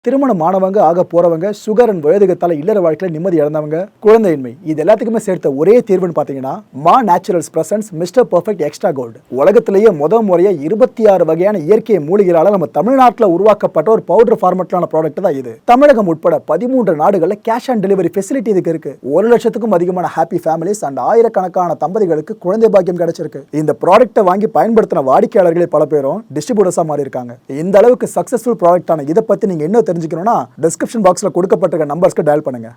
திருமணமானவங்க ஆக போறவங்க sugar and வயதுகத்தால இல்லற வாழ்க்கையில நிம்மதி இழந்தவங்க குழந்தையின்மை இது எல்லாத்துக்குமே சேர்த்த ஒரே தீர்வுன்னு பாத்தீங்கன்னா மா naturals presents mister perfect extra gold. உலகத்திலேயே முறையா 26 வகையான இயற்கை மூலிகளால நம்ம தமிழ்நாட்டில் உருவாக்கப்பட்ட ஒரு பவுடர் ஃபார்மட்லான ப்ராடக்ட் தான் இது. தமிழகம் உட்பட 13 நாடுகளில் கேஷ் ஆன் டெலிவரி ஃபெசிலிட்டி இதுக்கு இருக்கு. 1 லட்சத்துக்கும் அதிகமான ஹாப்பி ஃபேமிலிஸ் அண்ட் ஆயிரக்கணக்கான தம்பதிகளுக்கு குழந்தை பாக்கியம் கிடைச்சிருக்கு. இந்த ப்ராடக்ட்டை வாங்கி பயன்படுத்தின வாடிக்கையாளர்களே பல பேரும் டிஸ்ட்ரிபியூட்டர்ஸா மாறி இருக்காங்க. இந்த அளவுக்கு சக்சஸ்ஃபுல் ப்ராடக்டான இதை பத்தி நீங்க என்ன தெரிஞ்சுக்கணும்னா டிஸ்கிரிப்ஷன் பாக்ஸ்ல கொடுக்கப்பட்டிருக்க நம்பர்ஸ்க்கு டயல் பண்ணுங்க.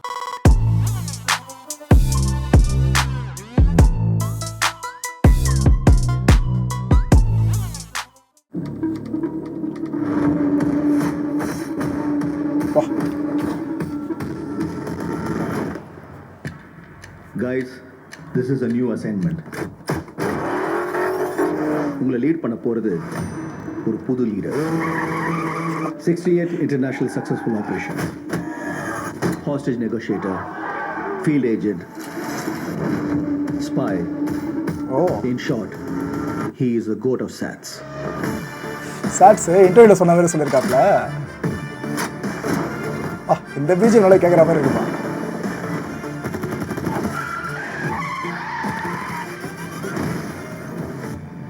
Guys, this is a new assignment. உங்களை லீட் பண்ண போறது ஒரு புது leader. 68 international successful operations. Hostage negotiator, field agent, spy. In short, he is the goat of SATS. SATS இன்டர்வியூல சொன்ன மாதிரி சொல்லிருக்காப்ல. இந்த பீஜியம் நல்லா கேக்குற மாதிரி இருக்குமா?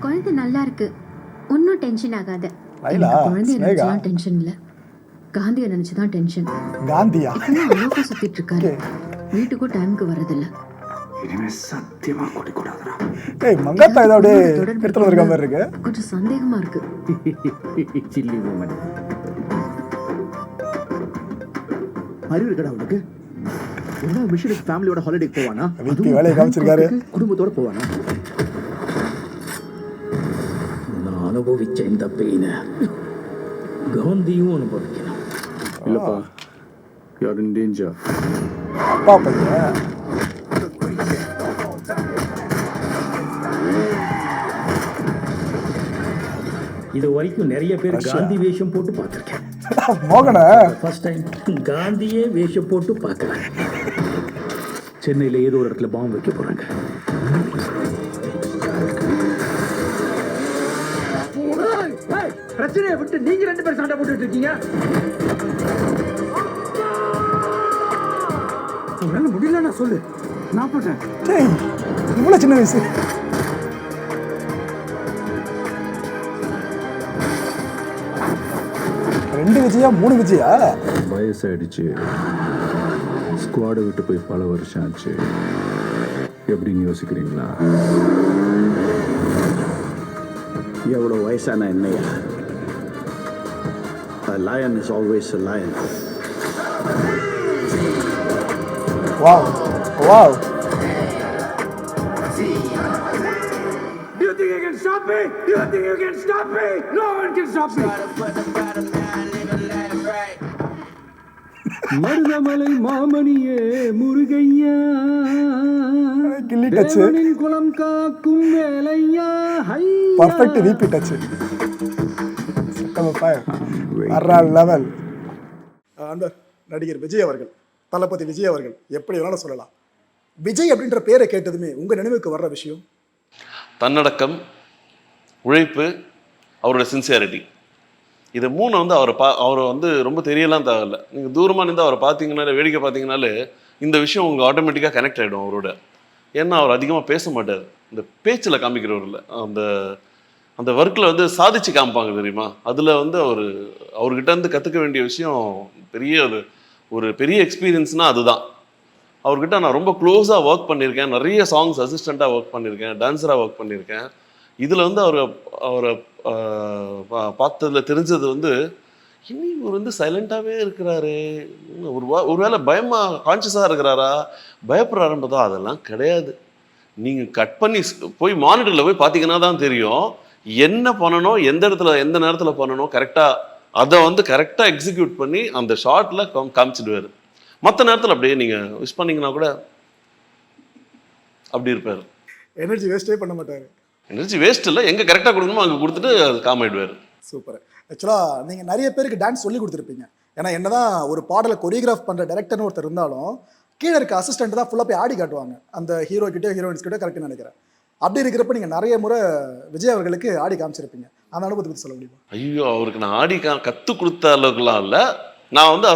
குழந்தை நல்லா இருக்கு, ஒன்னும் டென்ஷன் ஆகாத. குழந்தைய நினைச்சுதான் டென்ஷன் இல்ல, காந்தியை நினைச்சுதான் டென்ஷன். காந்தியா லோக சுத்திட்டு இருக்காரு, வீட்டுக்கும் டைமுக்கு வரதில்ல. இனிமே சத்தியமா குடிக்கூடாதுடா. ஏய் மங்காத்தா ஏதோ அப்படியே எடுத்துட்டு வந்திருக்க மாதிரி இருக்கு. கொஞ்சம் சந்தேகமா இருக்கு. Silly moment. அறிவு இருக்கடா உனக்கு? என்ன மிஷனுக்கு ஃபேமிலியோட ஹாலிடேக்கு போவானா? வீட்டு வேலையை காமிச்சிருக்காரு. குடும்பத்தோட போவானா? அனுபவிச்ச இந்த பெயினை காந்தியும் அனுபவிக்கணும். இல்லப்பா, you are in danger. அப்பா பையன் இது வரைக்கும் நிறைய பேர் காந்தி வேஷம் போட்டு பார்த்துருக்கேன். மோகன ஃபர்ஸ்ட் டைம் காந்தியே வேஷம் போட்டு பார்க்கலாம். சென்னையில் ஏதோ ஒரு இடத்துல பாம்பு வைக்க போறாங்க. பிரச்சனையை விட்டு நீங்க 2 பேர் சண்டை போட்டுட்டு இருக்கீங்க. உன்னால முடியல, நான் சொல்லு, நான் போட்டேன். இவ்வளவு சின்ன வயசு. ரெண்டு விஜயா 3 விஜயா? வயசாயிடுச்சு, ஸ்குவாடை விட்டு போய் பல வருஷம் ஆச்சு. எப்படின்னு யோசிக்கிறீங்களா? எவ்வளோ வயசான என்னையா? A lion is always a lion. Wow. Wow. Do you think you can stop me? Do you think you can stop me? No one can stop me. Marudhamalai மாமணியே முருகையா, கில்லி டச், குளம் காக்கும் வேலையா. Perfect VB touch. லெவல். நடிகர் விஜய் அவர்கள், தளபதி விஜய் அவர்கள் எப்படி வேணாலும் சொல்லலாம். விஜய் அப்படின்ற பேரை கேட்டதுமே உங்க நினைவுக்கு வர்ற விஷயம்? தன்னடக்கம், உழைப்பு, அவரோட சின்சியாரிட்டி. இது 3 வந்து அவரை வந்து ரொம்ப தெரியலாம் தேவையில்லை. நீங்கள் தூரமாக இருந்து அவரை பார்த்தீங்கன்னாலே, வேடிக்கை பார்த்தீங்கன்னாலே இந்த விஷயம் உங்களுக்கு ஆட்டோமேட்டிக்காக கனெக்ட் ஆகிடும் அவரோட. ஏன்னா அவர் அதிகமாக பேச மாட்டார், இந்த பேச்சில் காமிக்கிறவர் இல்லை. அந்த ஒர்க்கில் வந்து சாதிச்சு காமிப்பாங்க தெரியுமா? அதில் வந்து அவர்கிட்ட இருந்து கற்றுக்க வேண்டிய விஷயம் ஒரு பெரிய எக்ஸ்பீரியன்ஸ்னால் அதுதான். அவர்கிட்ட நான் ரொம்ப க்ளோஸாக ஒர்க் பண்ணியிருக்கேன், நிறைய சாங்ஸ் அசிஸ்டண்ட்டாக ஒர்க் பண்ணியிருக்கேன், டான்ஸராக ஒர்க் பண்ணியிருக்கேன். இதில் வந்து அவரை பார்த்ததில் தெரிஞ்சது வந்து இன்னும் இவர் வந்து சைலண்ட்டாகவே இருக்கிறாரு. ஒருவேளை பயமாக கான்ஷியஸாக இருக்கிறாரா, பயப்படுறாருன்றதோ அதெல்லாம் கிடையாது. நீங்கள் கட் பண்ணி போய் மானிட்டரில் போய் பார்த்தீங்கன்னா தான் தெரியும் என்ன பண்ணணும், எந்த இடத்துல எந்த நேரத்தில் பண்ணணும், கரெக்டாக அதை வந்து கரெக்டாக எக்ஸிக்யூட் பண்ணி அந்த ஷார்ட்டில் காமிச்சிடுவார். மற்ற நேரத்தில் அப்படியே நீங்கள் விஷ் பண்ணிங்கன்னா கூட அப்படி இருப்பார். எனர்ஜி வேஸ்டே பண்ண மாட்டார். எனர்ஜி வேஸ்ட் இல்லை, எங்கே கரெக்டாக கொடுக்கணுமோ அங்கே கொடுத்துட்டு அது காம் ஆகிடுவார். சூப்பர். ஆக்சுவலாக நீங்கள் நிறைய பேருக்கு டான்ஸ் சொல்லி கொடுத்துருப்பீங்க. ஏன்னா என்னதான் ஒரு பாடலை கொரியோகிராஃப் பண்ணுற டைரக்டர்னு ஒருத்தர் இருந்தாலும் கீழே இருக்க அசிஸ்டன்ட் தான் ஃபுல்லாக போய் ஆடி காட்டுவாங்க அந்த ஹீரோ கிட்டே ஹீரோயின்ஸ் கிட்டே. கரெக்டாக நினைக்கிறேன். அப்படி இருக்கிறப்ப நீங்கள் நிறைய முறை விஜய் அவர்களுக்கு ஆடி காமிச்சிருப்பீங்க. அந்த அனுபவத்தை பற்றி சொல்ல முடியுமா? ஐயோ, அவருக்கு நான் ஆடி கற்றுக் கொடுத்த அளவுக்குலாம் இல்லை. நான் வந்து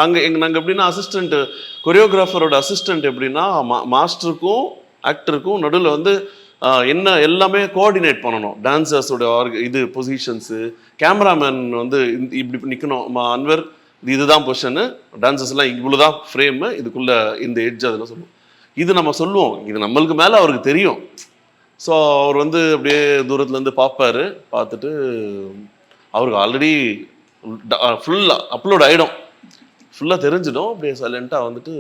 நாங்கள் எப்படின்னா அசிஸ்டண்ட் கொரியோகிராஃபரோட அசிஸ்டண்ட் எப்படின்னா மாஸ்டருக்கும் ஆக்டருக்கும் நடுவில் வந்து என்ன எல்லாமே கோஆர்டினேட் பண்ணணும். டான்சர்ஸோட இது பொசிஷன்ஸு, கேமராமேன் வந்து இப்படி நிற்கணும், அன்வர் இதுதான் பொசிஷனு, டான்சர்ஸ்லாம் இவ்வளோதான் ஃப்ரேமு, இதுக்குள்ளே இந்த எட்ஜ் அதெல்லாம் சொல்லுவோம். இது நம்ம சொல்லுவோம், இது நம்மளுக்கு மேலே அவருக்கு தெரியும். ஸோ அவர் வந்து அப்படியே தூரத்துலேருந்து பார்ப்பார். பார்த்துட்டு அவருக்கு ஆல்ரெடி ஃபுல்லாக அப்லோட் ஆகிடும், ஃபுல்லாக தெரிஞ்சிடும். அப்படியே சைலண்ட்டாக வந்துட்டு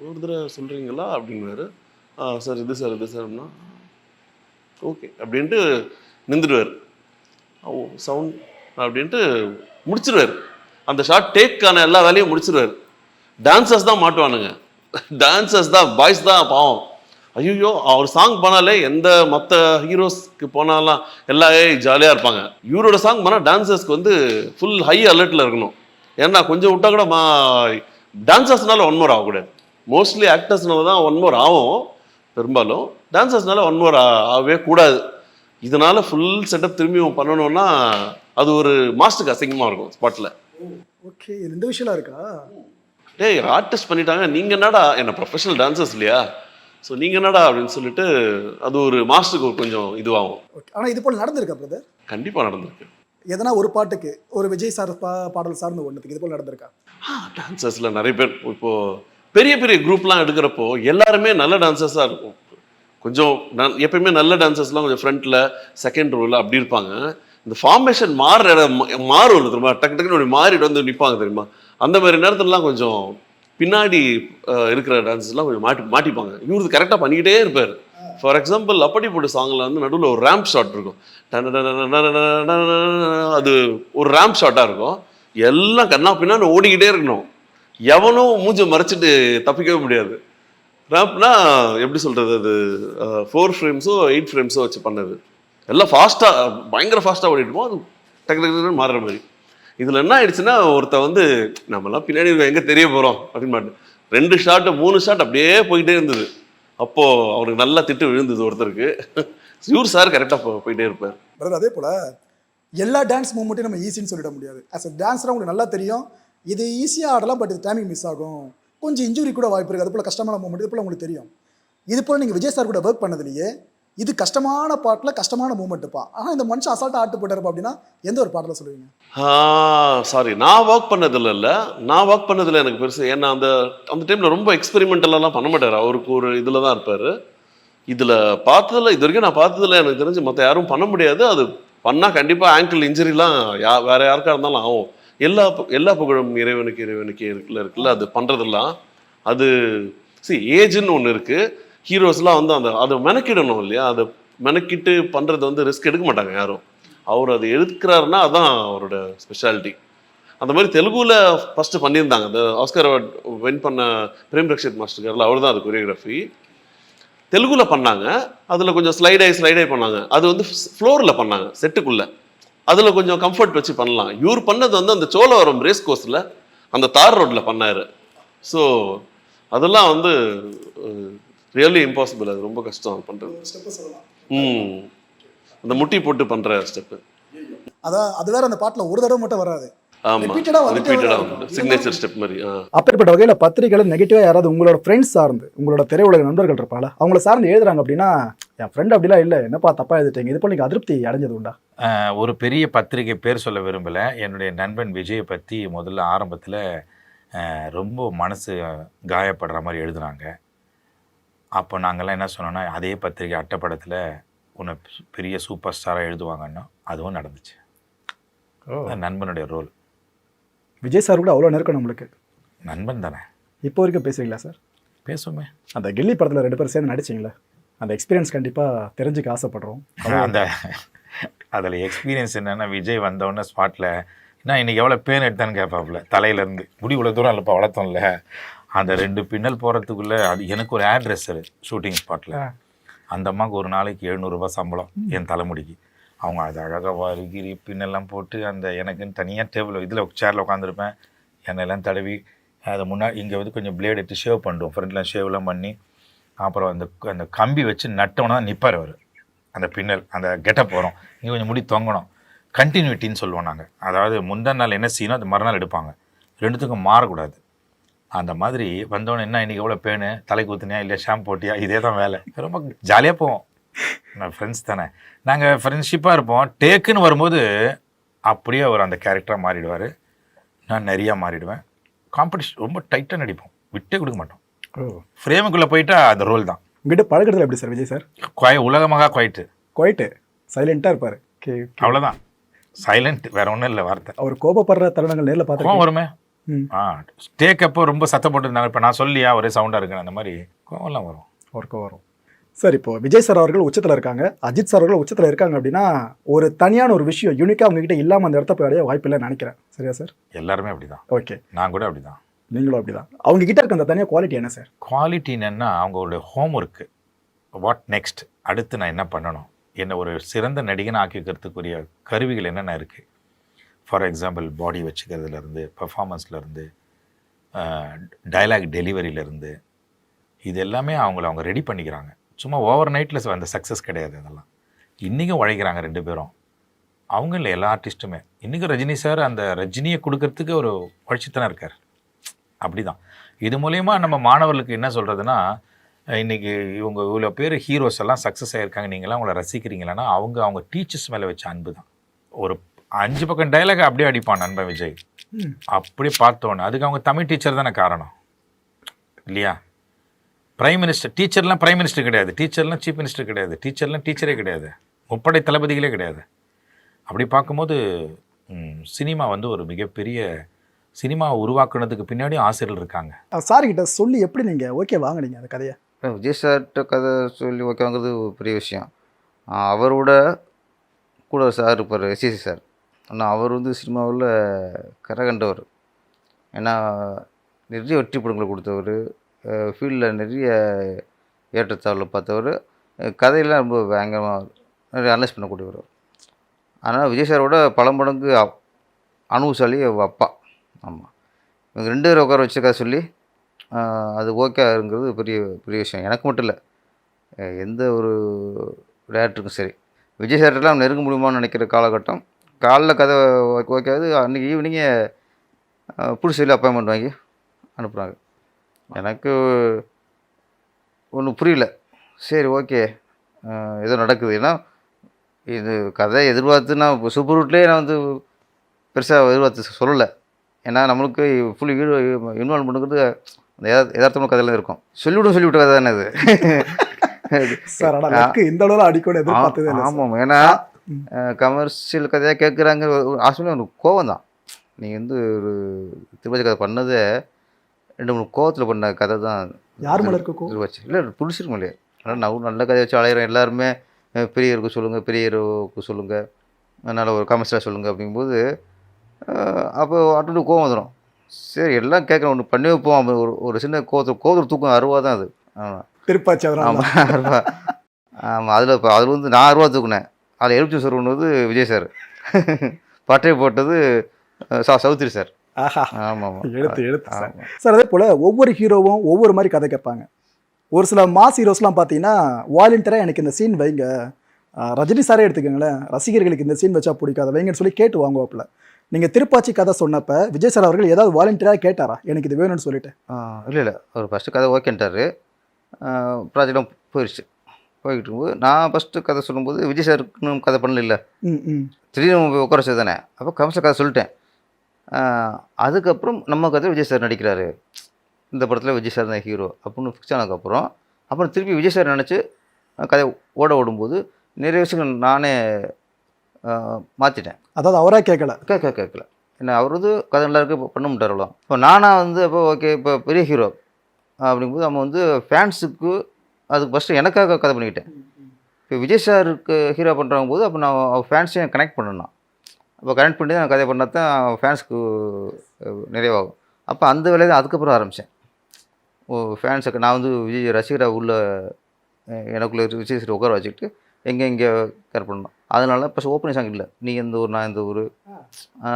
ஒரு தடவை சொல்கிறீங்களா அப்படிங்குவாரு. சார் இது சார் இது சார் அப்படின்னா ஓகே அப்படின்ட்டு நின்றுடுவார். ஓ சவுண்ட் அப்படின்ட்டு முடிச்சிடுவார். அந்த ஷார்ட் டேக்கான எல்லா வேலையும் முடிச்சிடுவார். டான்சர்ஸ் தான் மாட்டுவானுங்க, டான்சர்ஸ் தான், பாய்ஸ் தான் பாவம். ஐயோ அவர் சாங் பண்ணாலே எந்த மற்ற ஹீரோஸ்க்கு போனாலாம் எல்லாமே ஜாலியாக இருப்பாங்க. இவரோட சாங் பண்ணால் டான்சர்ஸ்க்கு வந்து ஃபுல் ஹை அலர்ட்டில் இருக்கணும். ஏன்னா கொஞ்சம் விட்டா கூட டான்சர்ஸ்னால 1 more ஆகக்கூடாது. மோஸ்ட்லி ஆக்டர்ஸ்னால தான் 1 more ஆகும் பெரும்பாலும், டான்சர்ஸ்னால 1 more ஆகவே கூடாது. இதனால ஃபுல் செட்டப் திரும்பியும் பண்ணணும்னா அது ஒரு மாஸ்டருக்கு அசிங்கமாக இருக்கும் ஸ்பாட்டில். ஓகே, இந்த விஷயம்லாம் இருக்கா? டேய் ஆர்டிஸ்ட் பண்ணிட்டாங்க, நீங்கள் என்னடா, என்ன ப்ரொஃபஷனல் டான்சர்ஸ் இல்லையா, ஸோ நீங்கள் என்னடா அப்படின்னு சொல்லிட்டு அது ஒரு மாஸ்டருக்கு கொஞ்சம் இதுவாகும். ஓகே, ஆனால் இது போல் நடந்திருக்கா பிரதர்? கண்டிப்பாக நடந்திருக்கு. எதனா ஒரு பாட்டுக்கு, ஒரு விஜய் சார் பாடல் சார்ந்த ஒன்றுக்கு இது போல் நடந்திருக்கா? டான்சர்ஸில் நிறைய பேர் இப்போது பெரிய பெரிய குரூப்லாம் எடுக்கிறப்போ எல்லாருமே நல்ல டான்சர்ஸாக இருக்கும். கொஞ்சம் எப்பயுமே நல்ல டான்சர்ஸ்லாம் கொஞ்சம் ஃப்ரண்ட்டில் செகண்ட் ரோவில் அப்படி இருப்பாங்க. இந்த ஃபார்மேஷன் மாறும் தெரியுமா, டக்கு டக்குன்னு மாறிட்டு வந்து நிற்பாங்க தெரியுமா, அந்த மாதிரி நேரத்துலலாம் கொஞ்சம் பின்னாடி இருக்கிற டான்ஸஸ்லாம் கொஞ்சம் மாட்டிப்பாங்க. இவருக்கு கரெக்டாக பண்ணிக்கிட்டே இருப்பார். ஃபார் எக்ஸாம்பிள் அப்படி போட்டு சாங்கில் வந்து நடுவில் ஒரு ரேம்ப் ஷாட் இருக்கும், அது ஒரு ரேம்ப் ஷாட்டாக இருக்கும். எல்லாம் கண்ணா பின்னாடி ஓடிக்கிட்டே இருக்கணும், எவனும் மூஞ்சை மறைச்சிட்டு தப்பிக்கவே முடியாது. ரேம்ப்னா எப்படி சொல்கிறது, அது 4 frames 8 frames வச்சு பண்ணது. எல்லாம் ஃபாஸ்ட்டாக பயங்கர ஃபாஸ்ட்டாக ஓடிட்டுமோ, அது டக்கு டக்குன்னு மாறுற மாதிரி. இதில் என்ன ஆயிடுச்சுன்னா ஒருத்த வந்து நம்மலாம் பின்னாடி எங்கே தெரிய போகிறோம் அப்படின்னு மாட்டேன், 2 ஷாட் 3 ஷாட் அப்படியே போயிட்டே இருந்தது. அப்போது அவருக்கு நல்லா திட்டு விழுந்தது ஒருத்தருக்கு. இவர் சார் கரெக்டாக போயிட்டே இருப்பார். பிரதர், அதே போல் எல்லா டான்ஸ் மூமெண்ட்டையும் நம்ம ஈஸின்னு சொல்லிட முடியாது. ஆஸ் அ டான்ஸராக உங்களுக்கு நல்லா தெரியும் இது ஈஸியாக ஆடலாம், பட் இது டைமிங் மிஸ் ஆகும், கொஞ்சம் இன்ஜுரி கூட வாய்ப்பு இருக்குது, அது போல் கஷ்டமான மூமெண்ட் இது போல் உங்களுக்கு தெரியும். இது போல் நீங்கள் விஜய் சார் கூட ஒர்க் பண்ணதுலையே இது கஷ்டமான பாட்டில் கஷ்டமான மூமெண்ட்டுப்பா, ஆனால் இந்த மனுஷன் அசால்ட்டாக ஆட்டு போட்டாருப்பா அப்படின்னா எந்த ஒரு பாட்டில் சொல்லுவீங்க? சாரி, நான் ஒர்க் பண்ணதில்ல நான் ஒர்க் பண்ணதில்லை எனக்கு பெருசு. ஏன்னா அந்த டைமில் ரொம்ப எக்ஸ்பெரிமெண்டலாம் பண்ண மாட்டார், அவருக்கு ஒரு இதில் தான் இருப்பார். இதில் பார்த்ததில்ல, இது வரைக்கும் நான் பார்த்ததில்ல, எனக்கு தெரிஞ்சு மற்ற யாரும் பண்ண முடியாது. அது பண்ணால் கண்டிப்பாக ஆங்கிள் இன்ஜுரிலாம் வேற யாருக்கா இருந்தாலும் ஆகும். எல்லா புகழும் இறைவனுக்கு இருக்குல்ல அது பண்ணுறதெல்லாம். அது ஏஜ்னு ஒன்று இருக்குது, ஹீரோஸ்லாம் வந்து அதை மெனக்கிடணும் இல்லையா, அதை மெனக்கிட்டு பண்ணுறது வந்து ரிஸ்க் எடுக்க மாட்டாங்க யாரும். அவர் அதை எடுக்கிறாருன்னா அதான் அவரோட ஸ்பெஷாலிட்டி. அந்த மாதிரி தெலுங்குல ஃபஸ்ட்டு பண்ணியிருந்தாங்க, அந்த ஆஸ்கர் அவார்ட் வின் பண்ண பிரேம் ரக்ஷித் மாஸ்டர், அவர் தான் அது கொரியோகிராஃபி தெலுங்குல பண்ணாங்க. அதில் கொஞ்சம் ஸ்லைடாகி பண்ணாங்க. அது வந்து ஃப்ளோரில் பண்ணாங்க செட்டுக்குள்ளே, அதில் கொஞ்சம் கம்ஃபர்ட் வச்சு பண்ணலாம். இவர் பண்ணது வந்து அந்த சோழவரம் ரேஸ் கோர்ஸில் அந்த தார் ரோட்டில் பண்ணார். ஸோ அதெல்லாம் வந்து ரியலி இம்பாசிபிள், அது ரொம்ப கஷ்டம் பண்ணுறது. அந்த முட்டி போட்டு பண்ணுற ஸ்டெப்பு, அதான் அது வேற அந்த பாட்டில் ஒரு தடவை மட்டும் வராது, சிக்னேச்சர் ஸ்டெப் மாதிரி. அப்படிப்பட்ட வகையில் பத்திரிகைகள் நெகட்டிவாக யாராவது உங்களோட ஃப்ரெண்ட்ஸ் சார்ந்து, உங்களோட திரையுலக நண்பர்கள் இருப்பாங்களா, அவங்கள சார்ந்து எழுதுறாங்க அப்படின்னா என் ஃப்ரெண்ட் அப்படிலாம் இல்லை, என்னப்பா தப்பாக எழுதிட்டீங்க, இது போல் நீங்கள் அதிருப்தி அடைஞ்சது உண்டா? ஒரு பெரிய பத்திரிகை பேர் சொல்ல விரும்பலை, என்னுடைய நண்பன் விஜயை பற்றி முதல்ல ஆரம்பத்தில் ரொம்ப மனசு காயப்படுற மாதிரி எழுதுனாங்க. அப்போ நாங்கள்லாம் என்ன சொன்னோன்னா, அதே பத்திரிகை அட்டைப்படத்தில் உன்னை பெரிய சூப்பர் ஸ்டாராக எழுதுவாங்கன்னா அதுவும் நடந்துச்சு. நண்பனுடைய ரோல். விஜய் சார் கூட அவ்வளோ நெருக்கம் நம்மளுக்கு, நண்பன் தானே. இப்போ வரைக்கும் பேசுவீங்களா சார்? பேசுவோமே. அந்த கில்லி படத்தில் 2 பேரும் சேர்ந்து நடிச்சிங்களா, அந்த எக்ஸ்பீரியன்ஸ் கண்டிப்பாக தெரிஞ்சுக்க ஆசைப்படுறோம். அதில் எக்ஸ்பீரியன்ஸ் என்னென்னா, விஜய் வந்தோடனே ஸ்பாட்டில் நான் இன்றைக்கி எவ்வளோ பேன் எடுத்தான்னு கேட்பாப்புல, தலையிலேருந்து முடி இவ்வளோ தூரம் இல்லைப்பா வளர்த்தோம்ல, அந்த 2 பின்னல் போகிறதுக்குள்ளே அது எனக்கு ஒரு ஆட்ரெஸ்ஸரு ஷூட்டிங் ஸ்பாட்டில். அந்த அம்மாவுக்கு ஒரு நாளைக்கு 700 ரூபா சம்பளம் என் தலைமுடிக்கு. அவங்க அது அழகாக வருகிரி பின்னெல்லாம் போட்டு அந்த எனக்குன்னு தனியாக டேபிள் இதில் சேரில் உட்காந்துருப்பேன், எண்ணெயெல்லாம் தடவி அதை முன்னாடி இங்கே வந்து கொஞ்சம் பிளேட் எடுத்து ஷேவ் பண்ணுறோம், ஃப்ரண்ட்லாம் ஷேவ்லாம் பண்ணி அப்புறம் அந்த கம்பி வச்சு நட்டோன்னா நிற்பார் அவர். அந்த பின்னல் அந்த கெட்டப் போகிறோம், இங்கே கொஞ்சம் முடி தொங்கணும், கண்டினியூட்டின்னு சொல்லுவோம் நாங்கள். அதாவது முந்தா நாள் என்ன செய்யணும் அது மறுநாள் எடுப்பாங்க. ரெண்டுத்துக்கும் மாறக்கூடாது. அந்த மாதிரி வந்தோடனே என்ன இன்றைக்கி எவ்வளோ பேனு, தலை ஊற்றுனியா இல்லை ஷாம்பு போட்டியா, இதே தான் வேலை. ரொம்ப ஜாலியாக போவோம். நான் ஃப்ரெண்ட்ஸ் தானே, நாங்கள் ஃப்ரெண்ட்ஷிப்பாக இருப்போம். டேக்குன்னு வரும்போது அப்படியே அவர் அந்த கேரக்டராக மாறிடுவார், நான் நிறையா மாறிடுவேன். காம்படிஷன் ரொம்ப டைட்டாக நடிப்போம், விட்டே கொடுக்க மாட்டோம். ஃப்ரேமுக்குள்ளே போயிட்டா அந்த ரோல் தான். உங்ககிட்ட பழக்கத்தில் எப்படி சார் விஜய் சார்? உலகமாக குவைட்டு சைலண்டாக இருப்பார். அவ்வளோதான், சைலண்ட், வேற ஒன்றும் இல்லை வார்த்தை. அவர் கோபப்படுற தருணங்கள் நேரில் பார்த்து கோவம் வருமே. ஸ்டேக் அப்போ ரொம்ப சத்தம் போட்டுருந்தாங்க, இப்போ நான் சொல்லியா ஒரே சவுண்டாக இருக்குன்னு, அந்த மாதிரி கோவம்லாம் வரும். ஒர்க்கும் வரும். சார் இப்போ விஜய் சார் அவர்கள் உச்சத்தில் இருக்காங்க, அஜித் சார் அவர்கள் உச்சத்தில் இருக்காங்க அப்படின்னா ஒரு தனியான ஒரு விஷயம் யூனிக்காக அவங்ககிட்ட இல்லாமல் அந்த இடத்த போய் அடைய வாய்ப்பு இல்லைன்னு நினைக்கிறேன். சரியா சார்? எல்லாருமே அப்படி தான். ஓகே, நான் கூட அப்படி தான். நீங்களும் அப்படி தான். அவங்க கிட்ட இருக்க அந்த தனியாக குவாலிட்டி என்ன சார்? குவாலிட்டி என்னென்னா அவங்களுடைய ஹோம் ஒர்க்கு, வாட் நெக்ஸ்ட், அடுத்து நான் என்ன பண்ணணும், என்னை ஒரு சிறந்த நடிகனை ஆக்கிக்கிறதுக்குரிய கருவிகள் என்னென்ன இருக்குது. ஃபார் எக்ஸாம்பிள் பாடி வச்சுக்கிறதுலேருந்து, பர்ஃபார்மன்ஸ்லேருந்து, டைலாக் டெலிவரியிலேருந்து, இது எல்லாமே அவங்க ரெடி பண்ணிக்கிறாங்க. சும்மா ஓவர் நைட்டில் அந்த சக்ஸஸ் கிடையாது. அதெல்லாம் இன்றைக்கும் உழைக்கிறாங்க ரெண்டு பேரும். அவங்க இல்லை, எல்லா ஆர்டிஸ்ட்டுமே. இன்றைக்கும் ரஜினி சார் அந்த ரஜினியை கொடுக்கறதுக்கு ஒரு உழைச்சித்தானே இருக்கார். அப்படி தான். இது மூலயமா நம்ம மாணவர்களுக்கு என்ன சொல்கிறதுனா, இன்றைக்கி இவங்க இவ்வளோ பேர் ஹீரோஸ் எல்லாம் சக்ஸஸ் ஆகியிருக்காங்க, நீங்களாம் அவங்கள ரசிக்கிறீங்களன்னா அவங்க டீச்சர்ஸ் மேலே வச்ச அன்பு தான். ஒரு 5 பக்கம் டைலாக் அப்படியே அடிப்பான் நண்பன் விஜய், அப்படி பார்த்தோன்னே. அதுக்கு அவங்க தமிழ் டீச்சர் தானே காரணம் இல்லையா? பிரைம் மினிஸ்டர் டீச்சர்லாம் பிரைம் மினிஸ்டர் கிடையாது, டீச்சர்லாம் சீஃப் மினிஸ்டர் கிடையாது, டீச்சர்லாம் டீச்சரே கிடையாது, முப்படை தளபதிகளே கிடையாது. அப்படி பார்க்கும்போது சினிமா வந்து ஒரு மிகப்பெரிய சினிமாவை உருவாக்குனதுக்கு பின்னாடியும் ஆசிரியர்கள் இருக்காங்க. சார் கிட்ட சொல்லி எப்படி நீங்கள் ஓகே வாங்கினீங்க அந்த கதையை? விஜய் சார்கிட்ட கதை சொல்லி ஓகே வாங்குறது ஒரு பெரிய விஷயம். அவரோட கூட சார் இருப்பார், எஸ்சிசி சார். ஆனால் அவர் வந்து சினிமாவில் கரை கண்டவர். ஏன்னா நிறைய வெற்றி படங்களை கொடுத்தவர், ஃபீல்டில் நிறைய ஏற்றத்தாழ்வில் பார்த்தவர், கதையெல்லாம் ரொம்ப பயங்கரமாக நிறைய அனலைஸ் பண்ணக்கூடியவர். அதனால் விஜய் சாரோட பல மடங்கு அனுபவசாலி அப்பா. ஆமாம், இவங்க 2 பேரும் உட்கார வச்சு கதை சொல்லி அது ஓகேங்கிறது பெரிய பெரிய விஷயம். எனக்கு மட்டும் இல்லை, எந்த ஒரு டேரக்டருக்கும் சரி. விஜய் சார்ட்டெல்லாம் நெருங்க முடியுமான்னு நினைக்கிற காலகட்டம். காலைல கதை ஓகேது, அன்றைக்கி ஈவினிங்கே பிடிச்சி சொல்லி அப்பாயின்மெண்ட் வாங்கி அனுப்புகிறாங்க. எனக்கு ஒன்றும் புரியல. சரி ஓகே, ஏதோ நடக்குது. ஏன்னா இது கதை எதிர்பார்த்து நான் சூப்பர் ரூட்லேயே நான் வந்து பெருசாக எதிர்பார்த்து சொல்லலை. ஏன்னா நம்மளுக்கு ஃபுல் இன்வால்வ் பண்ணுறது அந்த யதார்த்தமான கதையில் இருக்கும். சொல்லிவிட்ட கதை தானே அது. சார் இந்த அளவில் அடிக்கடி எதிர்பார்த்தது. ஆமாம், ஏன்னா கமர்ஷியல் கதையாக கேட்குறாங்க. ஆக்சுவலி ஒரு கோவம் தான். நீங்கள் வந்து ஒரு திருப்பதி கதை பண்ணதே 2-3 கோவத்தில் பண்ண கதை தான். யார் மேலே இருக்க திருப்பதி இல்லை பிடிச்சிருக்கும் இல்லையா? ஆனால் நான் நல்ல கதையை வச்சு அலையிறோம். எல்லாருமே பெரிய ஹீரோக்கு சொல்லுங்கள், பெரிய ஹீரோவுக்கு சொல்லுங்கள், அதனால் ஒரு கமர்ஷியலாக சொல்லுங்கள் அப்படிங்கும்போது அப்போ ஆட்டோமேட்டிக் கோவம் வந்துடும். சரி எல்லாம் கேட்குறேன், ஒன்று பண்ணி வைப்போம். ஒரு சின்ன கோவத்தில் தூக்கம் 60 தான் அது. ஆமாம் திருப்பாச்சி. ஆமாம் 60. ஆமாம், அதில் வந்து நான் 60 தூக்குனேன். அதில் 75 சொருனது விஜய் சார், பட்டை போட்டது சௌத்ரி சார். ஆமாம் எழுத்து சார். அதே போல் ஒவ்வொரு ஹீரோவும் ஒவ்வொரு மாதிரி கதை கேட்பாங்க. ஒரு சில மாஸ் ஹீரோஸ்லாம் பார்த்தீங்கன்னா வாலண்டியராக எனக்கு இந்த சீன் வைங்க, ரஜினி சாரே எடுத்துக்கோங்களேன், ரசிகர்களுக்கு இந்த சீன் வச்சா பிடிக்காத வைங்கன்னு சொல்லி கேட்டு வாங்குவாப்புல. நீங்கள் திருப்பாச்சி கதை சொன்னப்போ விஜய் சார் அவர்கள் ஏதாவது வாலண்டியராக கேட்டாரா எனக்கு இது வேணும்னு சொல்லிட்டு? இல்லை அவர் ஃபஸ்ட்டு கதை ஓகேன்ட்டார். ப்ராஜெக்டும் போயிடுச்சு. போய்கிட்டு இருக்கும்போது நான் ஃபஸ்ட்டு கதை சொல்லும்போது விஜய் சாருக்குன்னு கதை பண்ணல, இல்லை திடீர்னு உட்கார வச்சது தானே. அப்போ கமர்ஷியல் கதை சொல்லிட்டேன். அதுக்கப்புறம் நம்ம கதை விஜய் சார் நடிக்கிறாரு, இந்த படத்தில் விஜய் சார் தான் ஹீரோ அப்படின்னு ஃபிக்ஸ் ஆனதுக்கப்புறம் அப்புறம் திருப்பி விஜய் சார் நினச்சி கதை ஓடும்போது நிறைய விஷயங்கள் நானே மாற்றிட்டேன். அதாவது அவராக கேட்கல. ஏன்னா அவர் வந்து கதை நல்லா இருக்கு பண்ண மாட்டார்களோ. இப்போ நானாக வந்து அப்போ ஓகே இப்போ பெரிய ஹீரோ அப்படிங்கும்போது நம்ம வந்து ஃபேன்ஸுக்கு அதுக்கு ஃபஸ்ட்டு எனக்காக கதை பண்ணிக்கிட்டேன். இப்போ விஜய் சாருக்கு ஹீரோ பண்ணுறாங்க போது அப்போ நான் ஃபேன்ஸையும் கனெக்ட் பண்ணணும். அப்போ கனெக்ட் பண்ணி தான் கதை பண்ணால் தான் ஃபேன்ஸுக்கு நிறைவாகும். அப்போ அந்த வேலையை தான் அதுக்கப்புறம் ஆரம்பித்தேன். ஃபேன்ஸுக்கு நான் வந்து விஜய் ரசிகராக உள்ள எனக்குள்ளே விஜய் சார் உட்கார வச்சுக்கிட்டு எங்கே கேர் பண்ணணும். அதனால இப்போ ஓப்பனிங் சாங் இல்லை, நீ எந்த ஊர் நான் எந்த ஊர்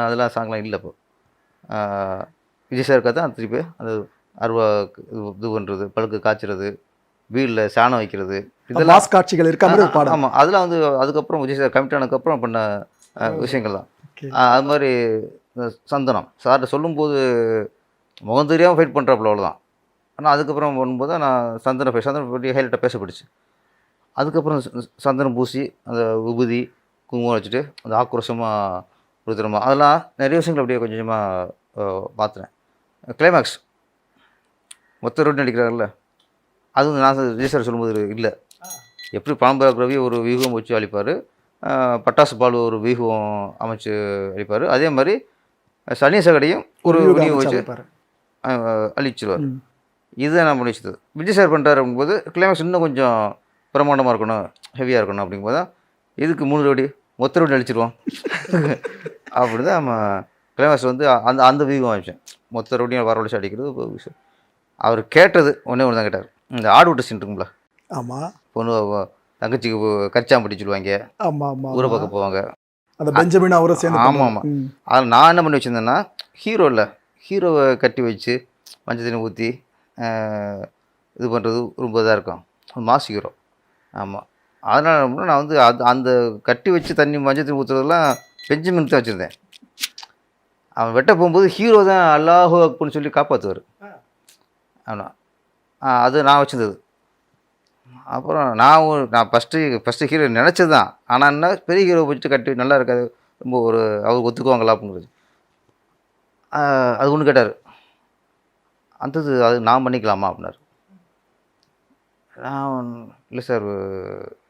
அதெல்லாம் சாங்லாம் இல்லை. இப்போ விஜய் சாருக்காக தான் திருப்பி அந்த அருவா இது பண்ணுறது, பழுக்கு காய்ச்சிறது, வீட்டில் சாணம் வைக்கிறது, இதெல்லாம் காட்சிகள் இருக்காங்க. ஆமாம், அதெல்லாம் வந்து அதுக்கப்புறம் விஜய் சார் கமிட் ஆனதுக்கப்புறம் பண்ண விஷயங்கள் தான். அது மாதிரி இந்த சந்தனம் சார்கிட்ட சொல்லும்போது முகம் தெரியாமல் ஃபைட் பண்ணுறாப்புல அவ்வளோதான். ஆனால் அதுக்கப்புறம் வரும்போது தான் நான் சந்தனம் பற்றி ஹைலைட்டாக பேசப்பட்டுச்சு. அதுக்கப்புறம் சந்தனம் பூசி அந்த விபூதி குங்குமம் வச்சுட்டு அந்த ஆக்ரோஷமாக கொடுத்துருமா அதெல்லாம் நிறைய விஷயங்கள் அப்படியே கொஞ்சம் கொஞ்சமாக மாற்றினேன். கிளைமேக்ஸ் மொத்த ரோடு நடிக்கிறாங்கல்ல, அது வந்து நான் விஜய் சார் சொல்லும்போது இல்லை, எப்படி பழம்பராக் ரவி ஒரு வியூகம் வச்சு அழிப்பார், பட்டாசு பாலு ஒரு வியூகம் அமைச்சு அழிப்பார், அதே மாதிரி சனி சகடையும் ஒரு வியூகம் வச்சு அழிச்சிடுவார். இதுதான் நான் முடிச்சது. விஜய் சார் பண்ணுறாரு அப்படிங்கும்போது கிளைமேக்ஸ் இன்னும் கொஞ்சம் பிரமாண்டமாக இருக்கணும், ஹெவியாக இருக்கணும் அப்படிங்கும்போது தான் இதுக்கு 3 ரோடி மொத்த ரோடி அழிச்சிடுவோம் அப்படி தான் நம்ம கிளைமேக்ஸ் வந்து அந்த அந்த வியூகம் அமைச்சேன். மொத்த ரோடியும் வரவழைச்சி அடிக்கிறது. அவர் கேட்டது ஒன்றே ஒன்று தான் கேட்டார், இந்த ஆடு விட்டு சீன் இருக்குங்களா, ஆமாம், பொண்ணு தங்கச்சிக்கு கச்சாம்பட்டி சொல்லுவாங்க, ஆமாம் ஆமாம், ஊரை பக்கம் போவாங்க, அந்த பெஞ்சமின் அவரை சேர்ந்து. ஆமாம் ஆமாம். அதில் நான் என்ன பண்ணி வச்சுருந்தேன்னா, ஹீரோவை கட்டி வச்சு மஞ்சள் தண்ணி ஊற்றி இது பண்ணுறது ரொம்ப இதாக இருக்கும், மாஸ் ஹீரோ. ஆமாம், அதனால் நான் வந்து அந்த கட்டி வச்சு தண்ணி மஞ்சள் தண்ணி ஊற்றுறதெல்லாம் பெஞ்சமின் தான் வச்சுருந்தேன். அவன் வெட்ட போகும்போது ஹீரோ தான் அல்லாஹு அக்பர்னு சொல்லி காப்பாற்றுவார். ஆமாம், அது நான் வச்சுருந்தது. அப்புறம் நான் ஃபஸ்ட்டு ஹீரோ நினச்சது தான். ஆனால் என்ன பெரிய ஹீரோ வச்சுட்டு கட்டி நல்லா இருக்காது, ரொம்ப ஒரு அவர் ஒத்துக்குவாங்களா அப்படிங்கிறது. அது ஒன்று கேட்டார், அந்தது அது நான் பண்ணிக்கலாமா அப்படின்னாரு. நான் இல்லை சார்,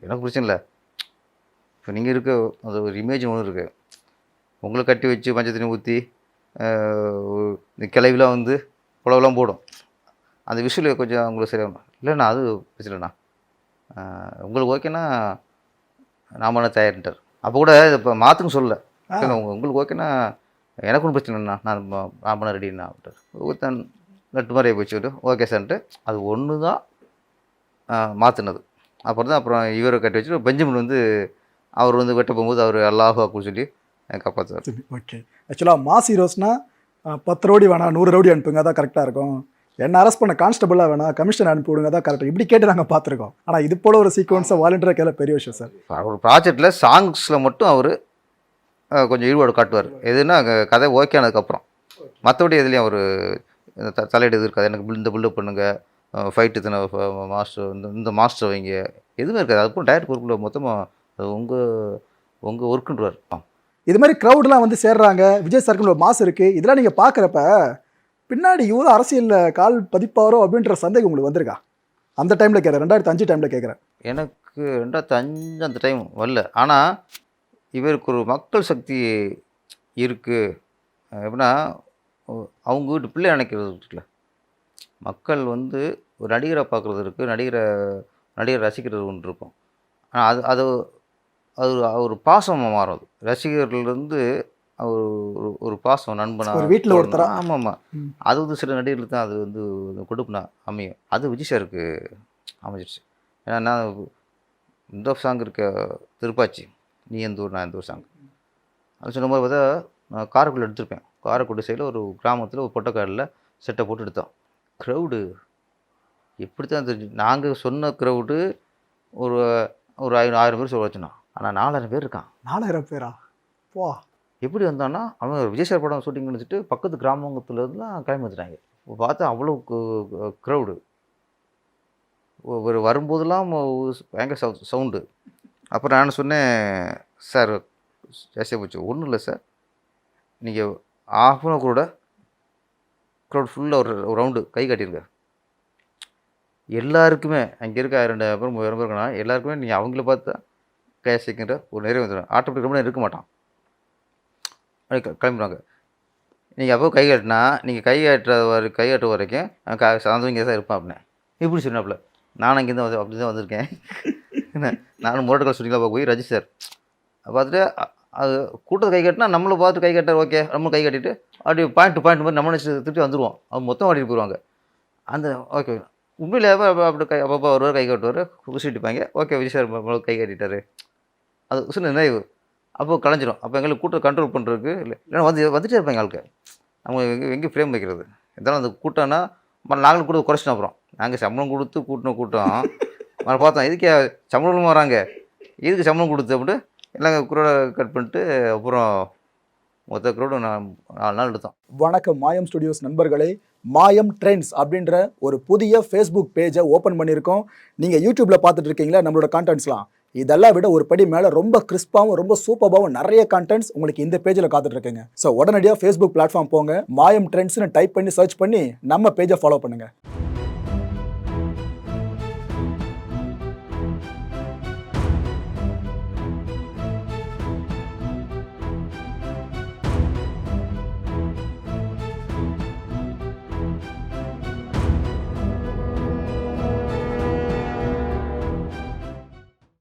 எனக்கு பிரச்சனை இல்லை, இப்போ நீங்கள் இருக்க அது ஒரு இமேஜ் ஒன்று இருக்குது, உங்களை கட்டி வச்சு மஞ்சள் தண்ணி ஊற்றி இந்த கிளவிலாம் வந்து புலவெல்லாம் போடும், அந்த விஷயம் கொஞ்சம் உங்களுக்கு சரியாகணும். இல்லைண்ணா அது பிரச்சனை இல்லைண்ணா, உங்களுக்கு ஓகேண்ணா நான் பண்ண தயாரிட்டார். அப்போ கூட இதை இப்போ மாற்றுன்னு சொல்லலை, உங்களுக்கு ஓகேண்ணா எனக்கு ஒன்றும் பிரச்சனை இல்லைண்ணா, நான் பண்ண ரெடிண்ணா அப்படின்ட்டார். நட்டு மாதிரி போச்சுட்டு ஓகே சார்ன்ட்டு அது ஒன்று தான் மாற்றினது. அப்புறம் இவரை கட்டி வச்சுட்டு பெஞ்சமின் வந்து அவர் வந்து வெட்ட போகும்போது அவர் அல்லாஹ் அப்படின்னு சொல்லி காப்பாற்றுவார். ஓகே, ஆக்சுவலாக மாஸ் ஹீரோஸ்னால் 10 ரோடி வேணாம் 100 ரோடி அனுப்புங்க, தான் கரெக்டாக இருக்கும். என்ன அரெஸ்ட் பண்ண கான்ஸ்டபிளாக வேணாம் கமிஷன் அனுப்பி விடுங்க, தான் கரெக்டாக. இப்படி கேட்டு நாங்கள் பார்த்துருக்கோம். ஆனால் இது போல ஒரு சீக்வன்ஸை வாலண்டியராக கேட்கல பெரிய விஷயம் சார். ஒரு ப்ராஜெக்டில் சாங்ஸில் மட்டும் அவர் கொஞ்சம் ஈடுபாடு காட்டுவார். எதுனா கதை ஓகே ஆனதுக்கப்புறம், மற்றபடி எதுலேயும் அவர் தலையீடு எது இருக்காது. எனக்கு இந்த பில்டப் பண்ணுங்கள், ஃபைட்டு தானே மாஸ்டர் இந்த மாஸ்டர் வைங்க, எதுவுமே இருக்காது. அதுக்கப்புறம் டைரக்ட் பொறுப்பில் மொத்தமாக அது உங்கள் ஒர்க்குன்றார். இது மாதிரி க்ரௌட்லாம் வந்து சேர்றாங்க, விஜய் சார்க்குன்னு ஒரு மாஸ் இருக்குது, இதெல்லாம் நீங்கள் பார்க்குறப்ப பின்னாடி இவ்வளோ அரசியலில் கால் பதிப்பாரோ அப்படின்ற சந்தேகம் உங்களுக்கு வந்திருக்கா? அந்த டைமில் கேட்குறேன், 2005 டைமில் கேட்குறேன். எனக்கு 2005 அந்த டைம் வரல. ஆனால் இவருக்கு ஒரு மக்கள் சக்தி இருக்குது. எப்படின்னா அவங்க வீட்டு பிள்ளை நினைக்கிறது இருக்குல்ல, மக்கள் வந்து ஒரு நடிகரை பார்க்குறது இருக்குது, நடிகரை ரசிக்கிறது ஒன்று இருக்கும். ஆனால் அது ஒரு பாசமாக மாறும். ரசிகர்கள்லேருந்து ஒரு பாசம் நண்பனாக வீட்டில் ஒருத்தரா. ஆமாம் ஆமாம், அது வந்து சில நடிகர்களுக்கு தான் அது வந்து கொடுப்புனா அமையும். அது விஜய் சாருக்கு அமைஞ்சிருச்சு. ஏன்னா நான் இந்த சாங் இருக்க திருப்பாச்சி நீ எந்த ஊர் நான் எந்த ஊர் சாங், அது சொன்ன மாதிரி பார்த்தா நான் காரைக்குடி எடுத்திருப்பேன். காரைக்குடி சைடில் ஒரு கிராமத்தில் ஒரு பொட்டக்காடில் செட்டை போட்டு எடுத்தோம். க்ரௌடு எப்படி தான் தெரிஞ்சு, நாங்கள் சொன்ன க்ரௌடு ஒரு 1000 பேர் சொல்ல வச்சுனோம். ஆனால் 4000 பேர் இருக்கான். 4000 பேரா? போ, எப்படி வந்தான்னா அவன் விஜய் சார் படம் ஷூட்டிங் நினச்சிட்டு பக்கத்து கிராமத்துலேருந்துலாம் கிளம்பி வந்துட்டாங்க. பார்த்தா அவ்வளோ க்ரௌடு. ஒரு வரும்போதெல்லாம் பயங்கர சவுண்டு. அப்புறம் நான் சொன்னேன், சார் ஜாஸ்தியாக போச்சு. ஒன்றும் இல்லை சார், நீங்கள் ½ அன் கூட க்ரௌட் ஃபுல்லாக ஒரு ரவுண்டு கை காட்டியிருக்க எல்லாருக்குமே, அங்கே இருக்க 2000 பேர் 3000 பேர் இருக்குன்னா எல்லாருக்குமே நீங்கள் அவங்கள பார்த்தா கேசிக்கிற ஒரு நிறைய வந்துடும். ஆட்டோமேட்டிக் ரொம்ப நேரம் இருக்க மாட்டான், அப்படி கிளம்பிடுவாங்க. நீங்கள் அப்போ கை காட்டினா நீங்கள் கை காட்டுற வரைக்கும் சாயந்தரம் இங்கே தான் இருப்பான் அப்படின்னு இப்படி சொன்னாப்புல. நானும் இங்கேருந்து அப்படி தான் வந்திருக்கேன். நானும் மோட்டர்கள் ஷூட்டிங்கில் போய் ரஜி சார் பார்த்துட்டு அது கூட்டத்தை கை கட்டினா நம்மளை பார்த்து கை கட்டார், ஓகே நம்மளும் கை கட்டிட்டு அப்படி பாயிண்ட் மாதிரி நம்ம திருப்பி வந்துடுவோம். அவங்க மொத்தம் ஆடிட்டு போயிடுவாங்க. அந்த ஓகே உண்மையிலே அப்படி அப்பப்போ வருவார், கை கட்டுவார், குசிட்டிப்பாங்க. ஓகே விஜய் சார் நம்மளுக்கு கை கட்டிட்டார், அது சின்ன நினைவு. அப்போ கலைஞ்சிரும். அப்போ எங்களுக்கு கூட்டம் கண்ட்ரோல் பண்ணுறதுக்கு இல்லைன்னா வந்துட்டே இருப்பாங்க ஆளுக்கு. நம்ம எங்கேயும் ஃப்ரேம் வைக்கிறது இருந்தாலும் அந்த கூட்டம்னா நாங்களும் கூட குறைச்சிட்டோம். அப்புறம் நாங்கள் சம்பளம் கொடுத்து கூட்டின கூட்டம் பார்த்தோம், இதுக்கே சம்பளமும் வராங்க, இதுக்கு சம்பளம் கொடுத்து அப்படின்ட்டு எல்லாம் குரோட கட் பண்ணிட்டு அப்புறம் மொத்த க்ரௌடு நான் 4 நாள் எடுத்தோம். வணக்கம் மாயம் ஸ்டுடியோஸ் நண்பர்களே, மாயம் ட்ரெண்ட்ஸ் அப்படின்ற ஒரு புதிய ஃபேஸ்புக் பேஜை ஓப்பன் பண்ணியிருக்கோம். நீங்கள் யூடியூப்பில் பார்த்துட்டு இருக்கீங்களா நம்மளோட கான்டென்ட்ஸ்லாம், இதெல்லாம் விட ஒரு படி மேலே ரொம்ப கிறிஸ்பாகவும் ரொம்ப சூப்பராகவும் நிறைய கான்டென்ட்ஸ் உங்களுக்கு இந்த பேஜில் காத்துட்டு இருக்குங்க. ஸோ உடனடியாக ஃபேஸ்புக் பிளாட்ஃபார்ம் போங்க, மாயம் ட்ரெண்ட்ஸ்னு டைப் பண்ணி சர்ச் பண்ணி நம்ம பேஜை ஃபாலோ பண்ணுங்கள்.